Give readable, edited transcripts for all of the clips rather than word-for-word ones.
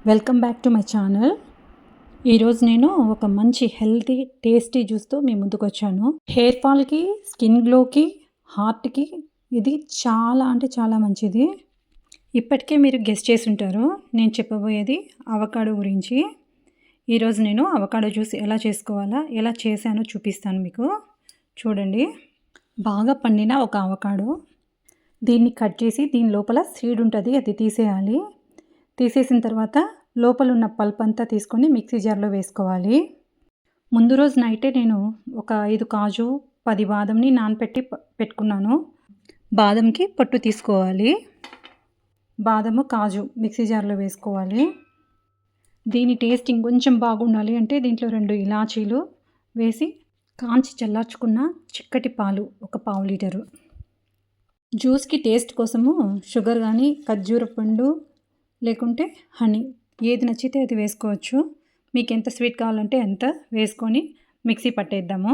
Welcome back to my channel. ఈరోజు నేను ఒక మంచి హెల్తీ టేస్టీ జ్యూస్తో మీ ముందుకు వచ్చాను. హెయిర్ ఫాల్కి, స్కిన్ గ్లోకి, హార్ట్కి ఇది చాలా అంటే చాలా మంచిది. ఇప్పటికే మీరు గెస్ చేసి ఉంటారు నేను చెప్పబోయేది అవకాడో గురించి. ఈరోజు నేను అవకాడో జ్యూస్ ఎలా చేసుకోవాలా, ఎలా చేశానో చూపిస్తాను మీకు. చూడండి, బాగా పండిన ఒక అవకాడో, దీన్ని కట్ చేసి దీని లోపల సీడ్ ఉంటుంది, అది తీసేయాలి. తీసేసిన తర్వాత లోపల ఉన్న పల్ప్ అంతా తీసుకొని మిక్సీ జార్లో వేసుకోవాలి. ముందు రోజు నైటే నేను ఒక 5 కాజు, 10 బాదంని నానపెట్టి పెట్టుకున్నాను. బాదంకి పొట్టు తీసుకోవాలి. బాదము, కాజు మిక్సీ జార్లో వేసుకోవాలి. దీని టేస్ట్ ఇంకొంచెం బాగుండాలి అంటే దీంట్లో 2 ఇలాచీలు వేసి కాంచి చల్లార్చుకున్న చిక్కటి పాలు ఒక పావు లీటరు. జ్యూస్కి టేస్ట్ కోసము షుగర్ కానీ, ఖర్జూర పండు లేకుంటే హనీ, ఏది నచ్చితే అది వేసుకోవచ్చు. మీకు ఎంత స్వీట్ కావాలంటే అంత వేసుకొని మిక్సీ పట్టేద్దాము.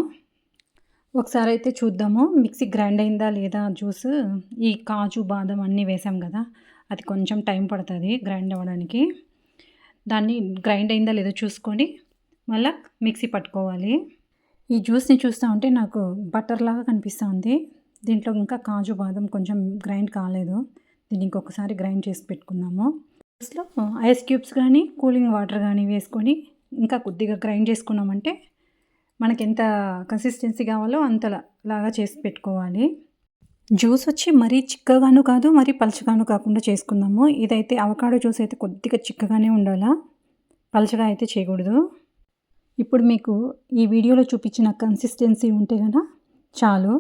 ఒకసారి అయితే చూద్దాము మిక్సీ గ్రైండ్ అయిందా లేదా జ్యూస్. ఈ కాజు, బాదం అన్నీ వేసాం కదా, అది కొంచెం టైం పడుతుంది గ్రైండ్ అవ్వడానికి. దాన్ని గ్రైండ్ అయిందా లేదో చూసుకొని మళ్ళీ మిక్సీ పట్టుకోవాలి. ఈ జ్యూస్ని చూస్తూ ఉంటే నాకు బటర్ లాగా కనిపిస్తూ ఉంది. దీంట్లో ఇంకా కాజు, బాదం కొంచెం గ్రైండ్ కాలేదు. దీన్ని ఇంకొకసారి గ్రైండ్ చేసి పెట్టుకుందాము. జ్యూస్లో ఐస్ క్యూబ్స్ కానీ, కూలింగ్ వాటర్ కానీ వేసుకొని ఇంకా కొద్దిగా గ్రైండ్ చేసుకున్నామంటే మనకి ఎంత కన్సిస్టెన్సీ కావాలో అంతలాగా చేసి పెట్టుకోవాలి. జ్యూస్ వచ్చి మరీ చిక్కగాను కాదు, మరీ పలచగాను కాకుండా చేసుకుందాము. ఇదైతే అవకాడో జ్యూస్ అయితే కొద్దిగా చిక్కగానే ఉండాలా, పలచగా అయితే చేయకూడదు. ఇప్పుడు మీకు ఈ వీడియోలో చూపించిన కన్సిస్టెన్సీ ఉంటే కనుక చాలు.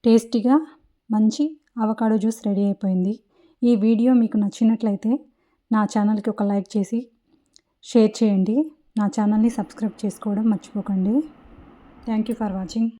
టేస్టీగా మంచి అవకాడో జ్యూస్ రెడీ అయిపోయింది. ఈ వీడియో మీకు నచ్చినట్లయితే నా ఛానల్కి ఒక లైక్ చేసి షేర్ చేయండి. నా ఛానల్ని సబ్స్క్రైబ్ చేసుకోవడం మర్చిపోకండి. Thank you for watching.